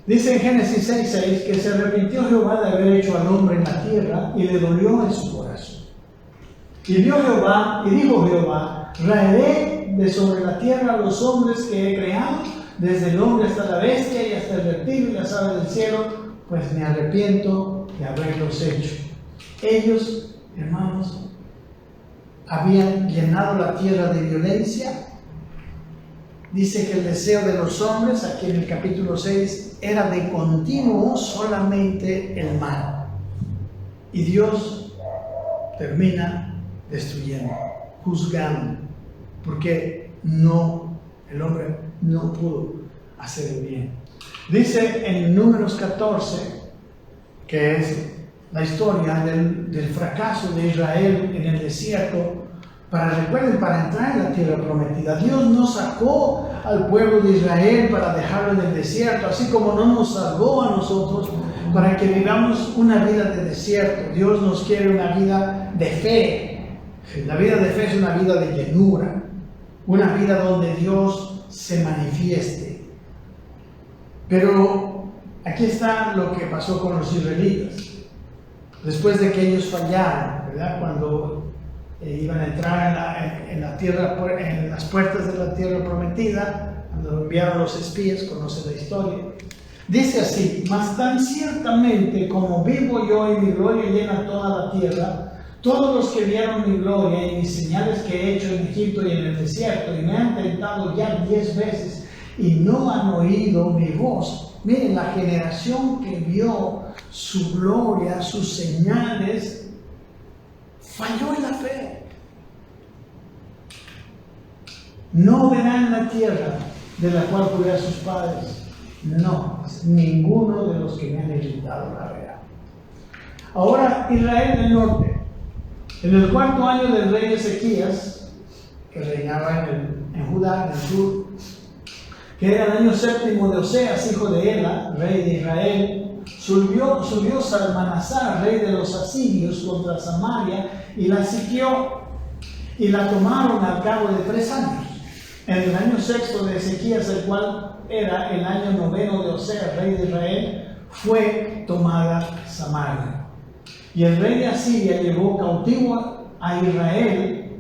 S1: Dice en Génesis 6:6 que se arrepintió Jehová de haber hecho al hombre en la tierra y le dolió en su corazón. Y dijo Jehová: raeré de sobre la tierra a los hombres que he creado, desde el hombre hasta la bestia y hasta el reptil y las aves del cielo, pues me arrepiento de haberlos hecho. Ellos, hermanos, habían llenado la tierra de violencia. Dice que el deseo de los hombres, aquí en el capítulo 6, era de continuo solamente el mal. Y Dios termina destruyendo, juzgando, porque el hombre no pudo hacer el bien. Dice en Números 14, que es la historia del fracaso de Israel en el desierto, recuerden, para entrar en la tierra prometida. Dios no sacó al pueblo de Israel para dejarlo en el desierto, así como no nos salvó a nosotros para que vivamos una vida de desierto. Dios nos quiere una vida de fe. La vida de fe es una vida de llenura, una vida donde Dios se manifieste. Pero aquí está lo que pasó con los israelitas. Después de que ellos fallaron, ¿verdad? Cuando iban a entrar en la tierra, en las puertas de la tierra prometida, cuando enviaron los espías, conoce la historia. Dice así: mas tan ciertamente como vivo yo y mi gloria llena toda la tierra, todos los que vieron mi gloria y mis señales que he hecho en Egipto y en el desierto, y me han tentado ya 10 veces y no han oído mi voz. Miren, la generación que vio su gloria, sus señales, falló en la fe. No verán la tierra de la cual juré a sus padres. No, ninguno de los que me han irritado la verá. Ahora, Israel del norte. En el 4.º año del rey Ezequías, que reinaba en Judá, en el sur, que era el año 7º de Oseas, hijo de Ela, rey de Israel, subió Salmanasar, rey de los asirios, contra Samaria, y la sitió, y la tomaron al cabo de 3 años. En el año 6º de Ezequías, el cual era el año 9º de Oseas, rey de Israel, fue tomada Samaria. Y el rey de Asiria llevó cautivo a Israel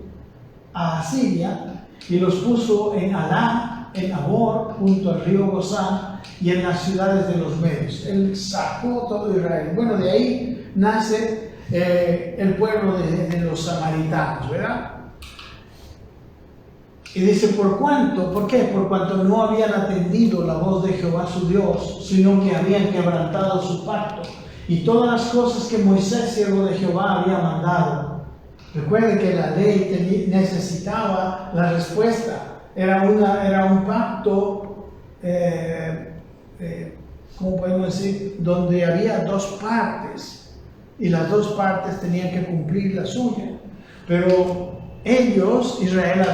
S1: a Asiria y los puso en Alam, en Abor, junto al río Gozán, y en las ciudades de los medios. Él sacó todo Israel. Bueno, de ahí nace el pueblo de los samaritanos, ¿verdad? Y dice, ¿por cuánto? ¿Por qué? Por cuanto no habían atendido la voz de Jehová su Dios, sino que habían quebrantado su pacto y todas las cosas que Moisés, siervo de Jehová, había mandado. Recuerden que la ley necesitaba la respuesta. Era un pacto, ¿cómo podemos decir? Donde había 2 partes y las 2 partes tenían que cumplir la suya. Pero ellos, Israel,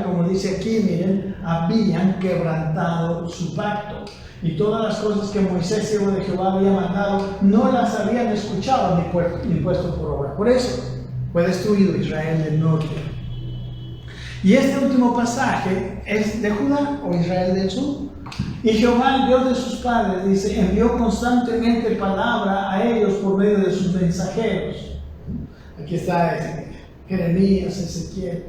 S1: como dice aquí, miren, habían quebrantado su pacto. Y todas las cosas que Moisés, siervo de Jehová, había mandado, no las habían escuchado ni puesto por obra. Por eso fue destruido Israel del norte. Y este último pasaje es de Judá o Israel del sur. Y Jehová, el Dios de sus padres, dice, envió constantemente palabra a ellos por medio de sus mensajeros. Aquí está Jeremías, Ezequiel,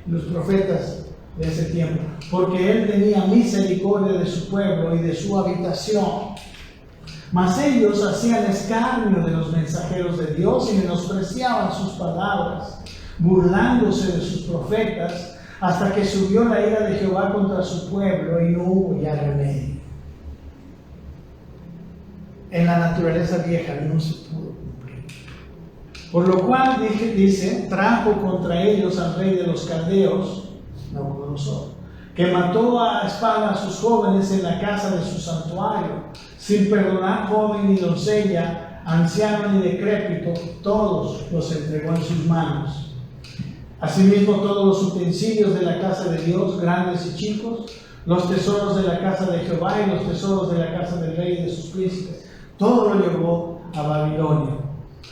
S1: los profetas de ese tiempo, porque él tenía misericordia de su pueblo y de su habitación. Mas ellos hacían escarnio de los mensajeros de Dios y menospreciaban sus palabras, burlándose de sus profetas, hasta que subió la ira de Jehová contra su pueblo y no hubo ya remedio. En la naturaleza vieja no se pudo cumplir. Por lo cual, dice, trajo contra ellos al rey de los caldeos, Nabucodonosor, que mató a espada a sus jóvenes en la casa de su santuario, sin perdonar joven ni doncella, anciano ni decrépito, todos los entregó en sus manos. Asimismo, todos los utensilios de la casa de Dios, grandes y chicos, los tesoros de la casa de Jehová y los tesoros de la casa del rey y de sus príncipes, todo lo llevó a Babilonia.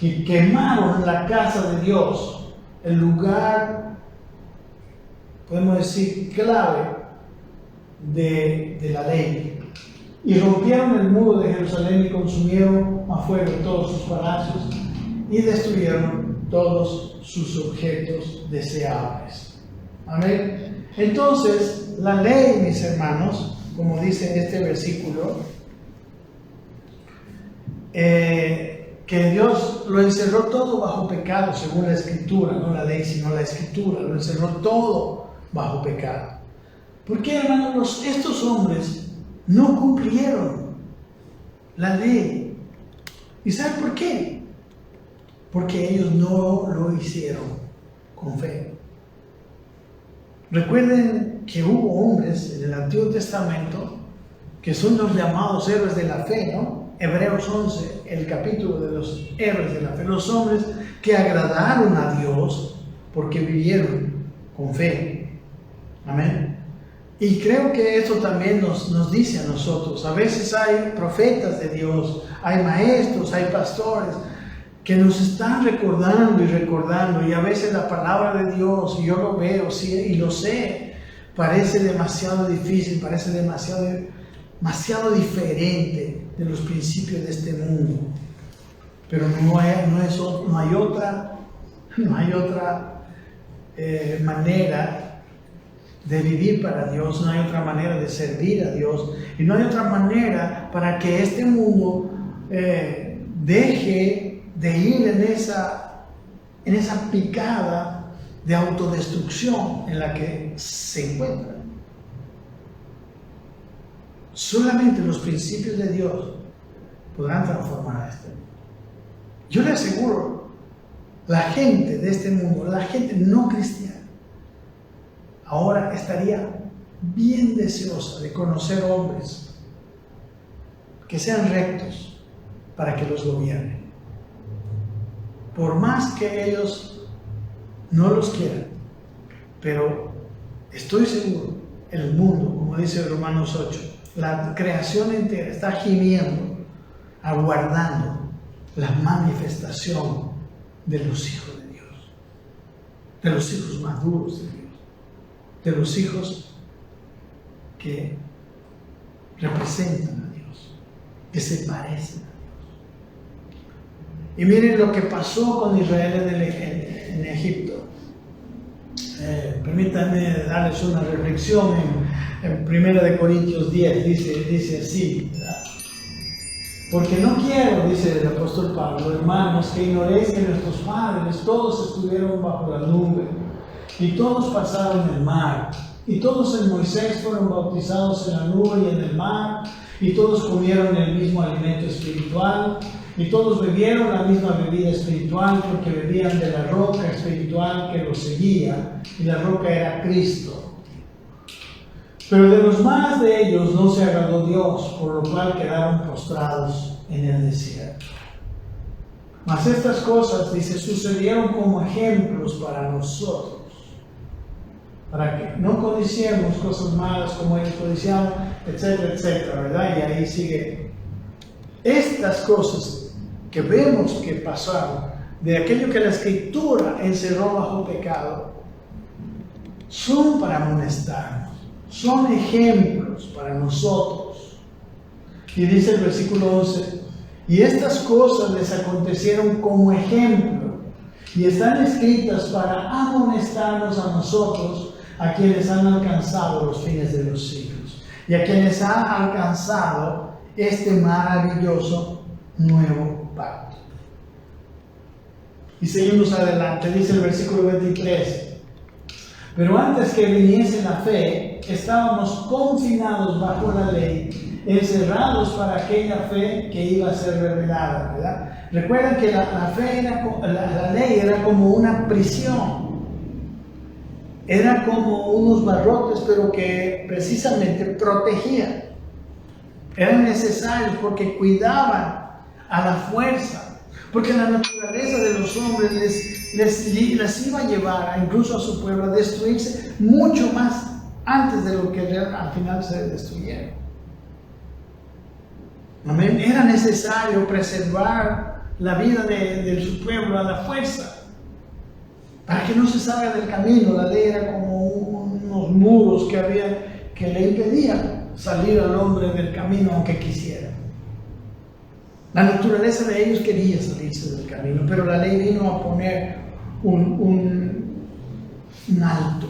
S1: Y quemaron la casa de Dios, el lugar, podemos decir, clave de la ley. Y rompieron el muro de Jerusalén y consumieron a fuego todos sus palacios y destruyeron todos sus objetos deseables. Amén. Entonces, la ley, mis hermanos, como dice en este versículo, que Dios lo encerró todo bajo pecado, según la Escritura, no la ley, sino la Escritura, lo encerró todo bajo pecado. ¿Por qué, hermanos? Estos hombres no cumplieron la ley. ¿Y saben por qué? Porque ellos no lo hicieron con fe. Recuerden que hubo hombres en el Antiguo Testamento que son los llamados héroes de la fe, ¿no? Hebreos 11, el capítulo de los héroes de la fe, los hombres que agradaron a Dios porque vivieron con fe. Amén. Y creo que esto también nos dice a nosotros. A veces hay profetas de Dios, hay maestros, hay pastores que nos están recordando y recordando, y a veces la palabra de Dios, y yo lo veo, sí, y lo sé, parece demasiado difícil, parece demasiado diferente de los principios de este mundo. Pero no hay otra manera de vivir para Dios, no hay otra manera de servir a Dios, y no hay otra manera para que este mundo deje de ir en esa picada de autodestrucción en la que se encuentra. Solamente los principios de Dios podrán transformar a este mundo. Yo le aseguro, la gente de este mundo, la gente no cristiana, ahora estaría bien deseosa de conocer hombres que sean rectos para que los gobiernen. Por más que ellos no los quieran, pero estoy seguro, el mundo, como dice Romanos 8, la creación entera está gimiendo, aguardando la manifestación de los hijos de Dios, de los hijos maduros de Dios, de los hijos que representan a Dios, que se parecen a Dios. Y miren lo que pasó con Israel en Egipto. Permítanme darles una reflexión en 1 Corintios 10, dice así, ¿verdad? Porque no quiero, dice el apóstol Pablo, hermanos, que ignoréis que nuestros padres todos estuvieron bajo la nube, y todos pasaron el mar, y todos en Moisés fueron bautizados en la nube y en el mar, y todos comieron el mismo alimento espiritual, y todos bebieron la misma bebida espiritual, porque bebían de la roca espiritual que los seguía, y la roca era Cristo. Pero de los más de ellos no se agradó Dios, por lo cual quedaron postrados en el desierto. Mas estas cosas, dice, sucedieron como ejemplos para nosotros, para que no codiciemos cosas malas como ellos codiciaban, etcétera, etcétera, ¿verdad? Y ahí sigue. Estas cosas que vemos que pasaron, de aquello que la Escritura encerró bajo pecado, son para amonestarnos, son ejemplos para nosotros. Y dice el versículo 11, y estas cosas les acontecieron como ejemplo, y están escritas para amonestarnos a nosotros, a quienes han alcanzado los fines de los siglos, y a quienes ha alcanzado este maravilloso nuevo pacto. Y seguimos adelante, dice el versículo 23, pero antes que viniese la fe, estábamos confinados bajo la ley, encerrados para aquella fe que iba a ser revelada, ¿verdad? Recuerden que la ley era como una prisión, era como unos barrotes, pero que precisamente protegían. Eran necesarios porque cuidaban a la fuerza, porque la naturaleza de los hombres les iba a llevar, incluso a su pueblo, a destruirse mucho más antes de lo que al final se destruyeron. Amén. Era necesario preservar la vida de su pueblo a la fuerza, para que no se salga del camino. La ley era como unos muros que le impedían salir al hombre del camino aunque quisiera. La naturaleza de ellos quería salirse del camino, pero la ley vino a poner un alto.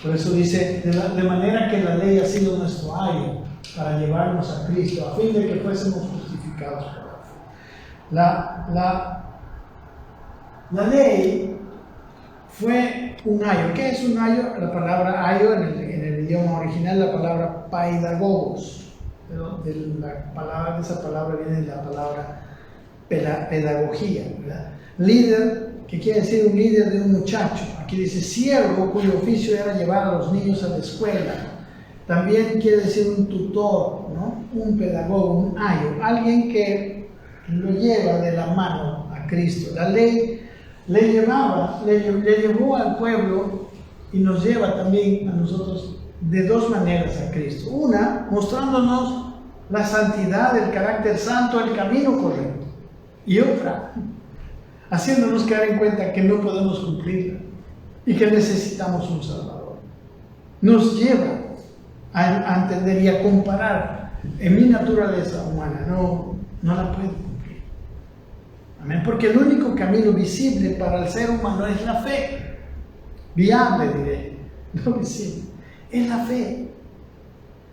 S1: Por eso dice, de manera que la ley ha sido nuestro ayo para llevarnos a Cristo, a fin de que fuésemos justificados por la fe. La ley fue un ayo. ¿Qué es un ayo? La palabra ayo en el idioma original, la palabra paidagogos. De esa palabra viene la palabra pedagogía, ¿verdad? Líder, que quiere decir un líder de un muchacho. Aquí dice siervo, cuyo oficio era llevar a los niños a la escuela. también quiere decir un tutor, ¿no? Un pedagogo, un ayo, alguien que lo lleva de la mano a Cristo. La ley le llevó al pueblo y nos lleva también a nosotros de dos maneras a Cristo. Una, mostrándonos la santidad, el carácter santo, el camino correcto. Y otra, haciéndonos caer en cuenta que no podemos cumplirla y que necesitamos un Salvador. Nos lleva a entender y a comparar. En mi naturaleza humana no la puedo cumplir. Amén. Porque el único camino visible para el ser humano es la fe. Viable, diré, no visible. Es la fe.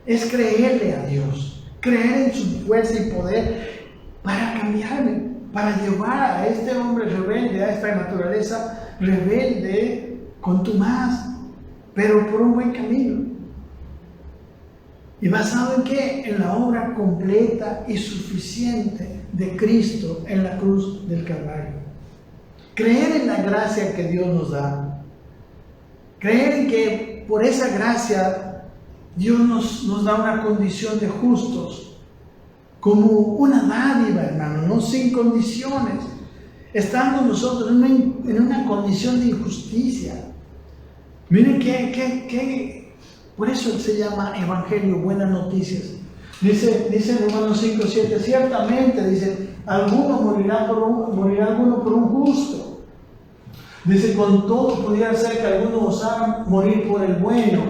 S1: Es creerle a Dios, creer en su fuerza y poder para cambiarme, para llevar a este hombre rebelde, a esta naturaleza rebelde, contumaz, pero por un buen camino. ¿Y basado en qué? En la obra completa y suficiente de Cristo en la cruz del Calvario. Creer en la gracia que Dios nos da. Creer en que por esa gracia Dios nos da una condición de justos, como una dádiva, hermano, no sin condiciones, estando nosotros en una condición de injusticia. Miren por eso se llama Evangelio, buenas noticias. Dice en Romanos 5:7, ciertamente, dice, morirá alguno por un justo. Dice, con todo pudiera ser que algunos osaran morir por el bueno,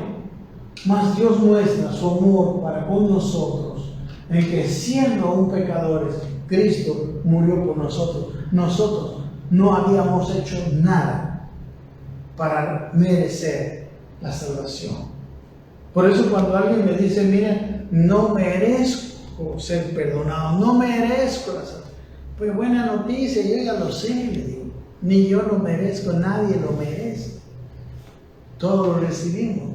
S1: mas Dios muestra su amor para con nosotros, en que siendo aún pecadores, Cristo murió por nosotros. Nosotros no habíamos hecho nada para merecer la salvación. Por eso cuando alguien me dice, miren, no merezco ser perdonado, no merezco la salvación, pues buena noticia, yo ya lo sé, le digo. Ni yo lo merezco, nadie lo merece. Todos lo recibimos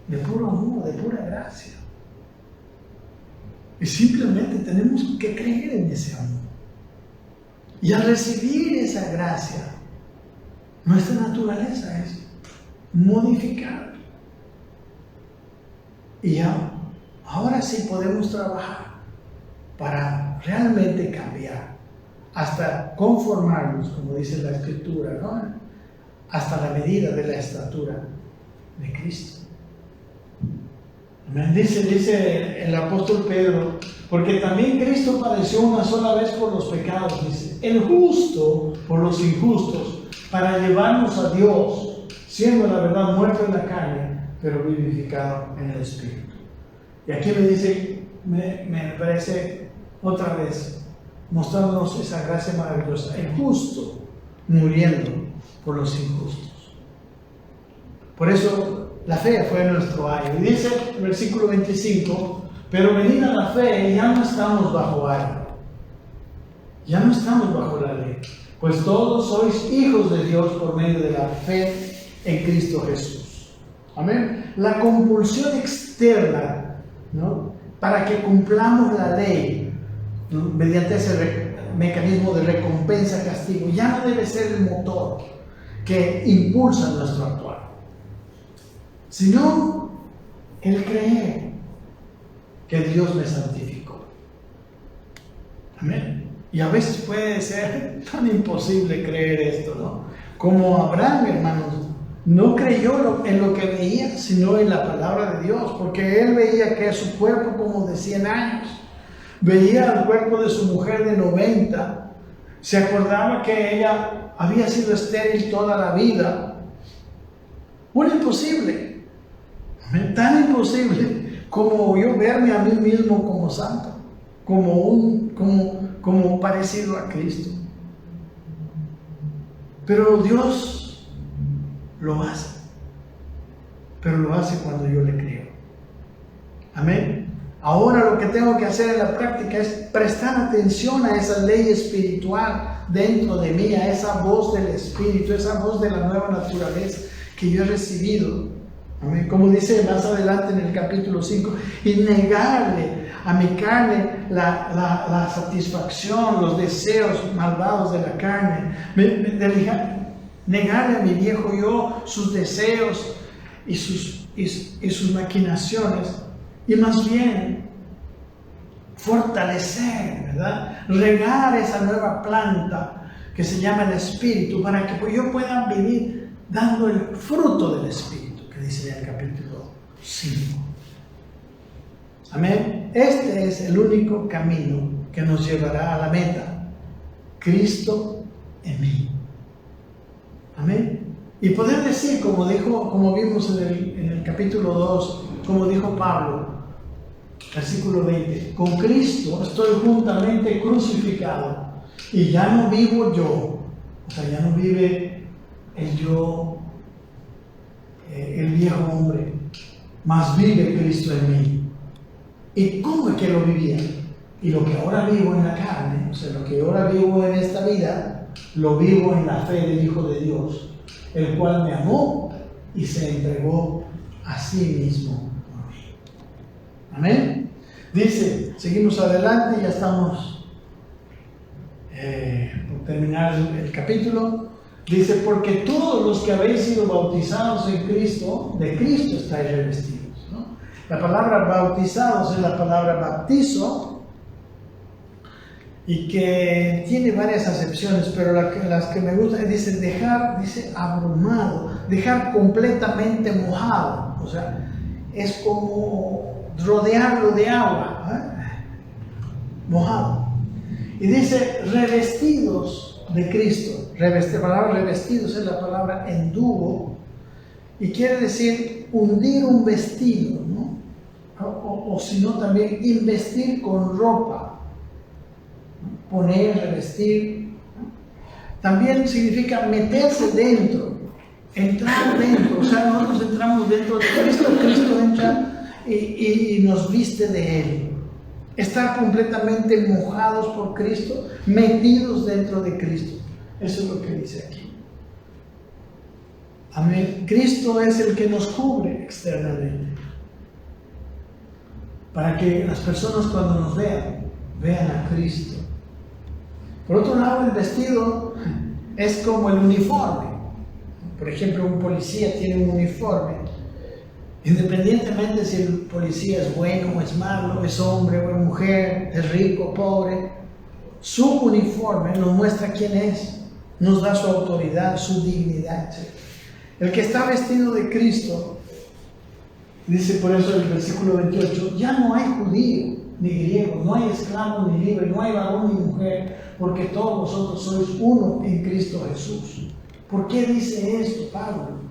S1: de puro amor, de pura gracia. Y simplemente tenemos que creer en ese amor. Y al recibir esa gracia, nuestra naturaleza es modificada. Y ahora sí podemos trabajar para realmente cambiar, hasta conformarnos, como dice la Escritura, ¿no? Hasta la medida de la estatura de Cristo. Dice el apóstol Pedro, porque también Cristo padeció una sola vez por los pecados, dice, el justo por los injustos, para llevarnos a Dios, siendo la verdad muerto en la carne, pero vivificado en el Espíritu. Y aquí me dice, me parece otra vez, mostrándonos esa gracia maravillosa, el justo muriendo por los injustos. Por eso la fe fue nuestro ayo. Y dice el versículo 25, pero venida la fe, ya no estamos bajo ayo, ya no estamos bajo la ley, pues todos sois hijos de Dios por medio de la fe en Cristo Jesús. Amén. La compulsión externa, ¿no?, para que cumplamos la ley, ¿no?, mediante ese mecanismo de recompensa, castigo, ya no debe ser el motor que impulsa nuestro actuar, sino el creer que Dios me santificó. Amén. Y a veces puede ser tan imposible creer esto, ¿no? Como Abraham, hermanos, no creyó en lo que veía, sino en la palabra de Dios, porque él veía que su cuerpo como de 100 años, veía el cuerpo de su mujer de 90, se acordaba que ella había sido estéril toda la vida. Un imposible, tan imposible como yo verme a mí mismo como santo, como parecido a Cristo. Pero Dios lo hace, pero lo hace cuando yo le creo. Amén. Ahora lo que tengo que hacer en la práctica es prestar atención a esa ley espiritual dentro de mí, a esa voz del Espíritu, esa voz de la nueva naturaleza que yo he recibido. Amén. Como dice más adelante en el capítulo 5, y negarle a mi carne la satisfacción, los deseos malvados de la carne, negarle a mi viejo yo sus deseos, y sus maquinaciones, y más bien fortalecer, ¿verdad? Regar esa nueva planta que se llama el Espíritu, para que yo pueda vivir dando el fruto del Espíritu, que dice en el capítulo 5. Amén. Este es el único camino que nos llevará a la meta. Cristo en mí. Amén. Y poder decir, como vimos en el capítulo 2, como dijo Pablo, versículo 20, con Cristo estoy juntamente crucificado, y ya no vivo yo, o sea, ya no vive el yo, el viejo hombre, mas vive Cristo en mí. ¿Y cómo es que lo vivía? Y lo que ahora vivo en la carne, o sea, lo que ahora vivo en esta vida, lo vivo en la fe del Hijo de Dios, el cual me amó y se entregó a sí mismo por mí. Amén. Dice, seguimos adelante, ya estamos por terminar el capítulo. Dice, porque todos los que habéis sido bautizados en Cristo, de Cristo estáis revestidos. La palabra bautizados es la palabra baptizo, y que tiene varias acepciones, pero las que me gustan dice dejar, dice abrumado, dejar completamente mojado, o sea, es como rodearlo de agua, mojado. Y dice revestidos de Cristo. La palabra revestidos es la palabra enduo, y quiere decir hundir un vestido, ¿no? O si no, también investir con ropa, poner, revestir. También significa meterse dentro, entrar dentro. O sea, nosotros entramos dentro de Cristo, Cristo entra y nos viste de Él. Estar completamente mojados por Cristo, metidos dentro de Cristo. Eso es lo que dice aquí. Amén. Cristo es el que nos cubre externamente, para que las personas cuando nos vean a Cristo. Por otro lado, el vestido es como el uniforme. Por ejemplo, un policía tiene un uniforme. Independientemente si el policía es bueno o es malo, es hombre o es mujer, es rico o pobre, su uniforme nos muestra quién es, nos da su autoridad, su dignidad, etc. El que está vestido de Cristo, dice por eso el versículo 28, ya no hay judío ni griego, no hay esclavo ni libre, no hay varón ni mujer, porque todos vosotros sois uno en Cristo Jesús. ¿Por qué dice esto Pablo?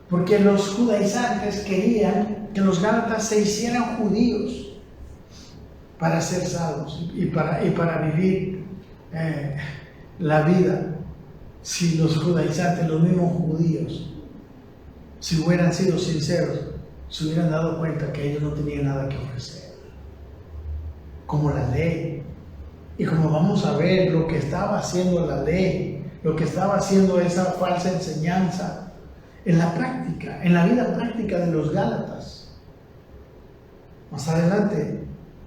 S1: Porque los judaizantes querían que los gálatas se hicieran judíos para ser salvos y para vivir la vida. Si los judaizantes, los mismos judíos, si hubieran sido sinceros, se hubieran dado cuenta que ellos no tenían nada que ofrecer, como la ley. Y como vamos a ver, lo que estaba haciendo la ley, lo que estaba haciendo esa falsa enseñanza en la práctica, en la vida práctica de los gálatas. Más adelante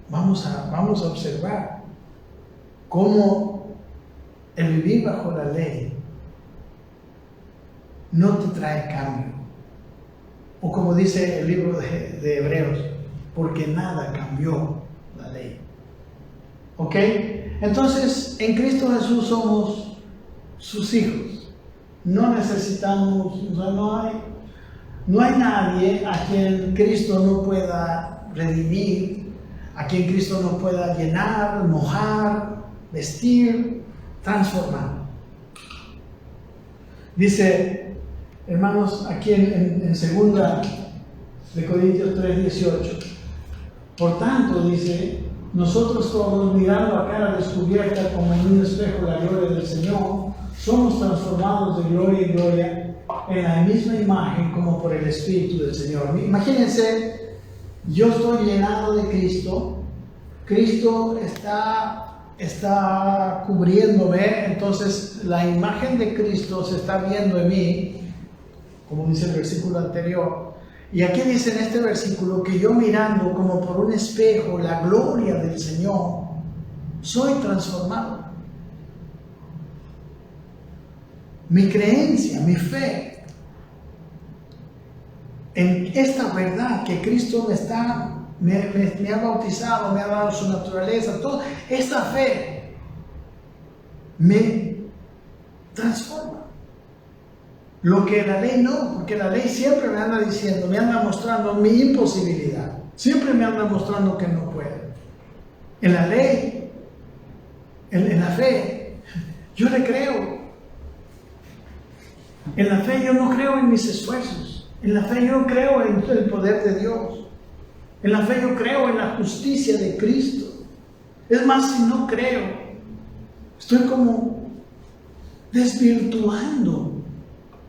S1: vamos a observar cómo el vivir bajo la ley no te trae cambio. O como dice el libro de Hebreos, porque nada cambió la ley. ¿Ok? Entonces, en Cristo Jesús somos sus hijos. No necesitamos, o sea, no hay nadie a quien Cristo no pueda redimir, a quien Cristo no pueda llenar, mojar, vestir, transformar. Dice, hermanos, aquí en 2 de Corintios 3:18, por tanto, dice, nosotros todos, mirando a cara descubierta como en un espejo la gloria del Señor, somos transformados de gloria en gloria en la misma imagen como por el Espíritu del Señor. Imagínense, yo estoy llenado de Cristo, Cristo está cubriéndome, entonces la imagen de Cristo se está viendo en mí, como dice el versículo anterior. Y aquí dice en este versículo que yo mirando como por un espejo la gloria del Señor, soy transformado. Mi creencia, mi fe, esta verdad que Cristo me ha bautizado, me ha dado su naturaleza, toda esta fe me transforma. Lo que la ley no, porque la ley siempre me anda diciendo, me anda mostrando mi imposibilidad, siempre me anda mostrando que no puedo. En la ley, en la fe, yo le creo. En la fe yo no creo en mis esfuerzos. En la fe yo creo en el poder de Dios. En la fe yo creo en la justicia de Cristo. Es más, si no creo, estoy como desvirtuando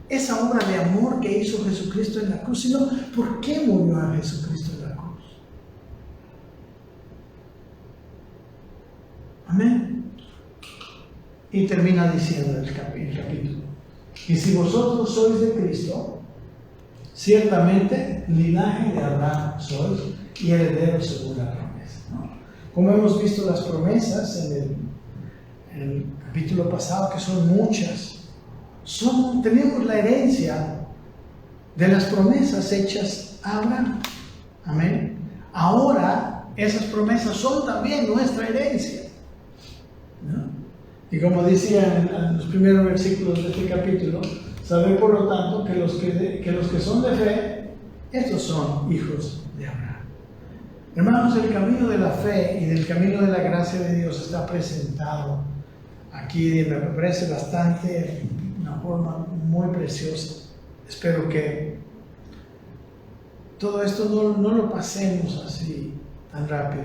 S1: esa obra de amor que hizo Jesucristo en la cruz. Sino, ¿por qué murió a Jesucristo en la cruz? Amén. Y termina diciendo el capítulo: y si vosotros sois de Cristo, ciertamente linaje de Abraham sois y herederos según la promesa, ¿no? Como hemos visto las promesas en el capítulo pasado, que son muchas, tenemos la herencia de las promesas hechas a Abraham. Amén. Ahora esas promesas son también nuestra herencia, ¿no? Y como decía en los primeros versículos de este capítulo, sabed por lo tanto que los que son de fe, estos son hijos de Abraham. Hermanos, el camino de la fe y del camino de la gracia de Dios está presentado aquí, me parece bastante, una forma muy preciosa. Espero que todo esto no lo pasemos así tan rápido,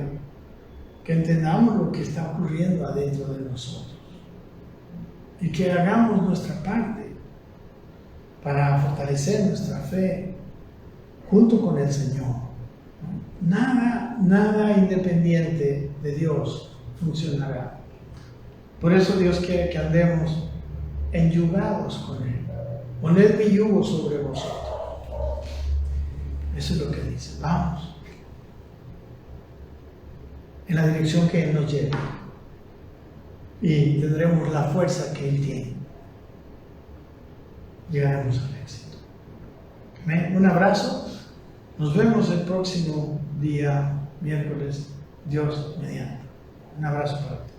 S1: que entendamos lo que está ocurriendo adentro de nosotros y que hagamos nuestra parte para fortalecer nuestra fe junto con el Señor. Nada independiente de Dios funcionará. Por eso Dios quiere que andemos enyugados con Él. Poned mi yugo sobre vosotros. Eso es lo que dice. Vamos en la dirección que Él nos lleva y tendremos la fuerza que Él tiene. Llegaremos al éxito. Amén. Un abrazo. Nos vemos el próximo día, miércoles, Dios mediante. Un abrazo para ti.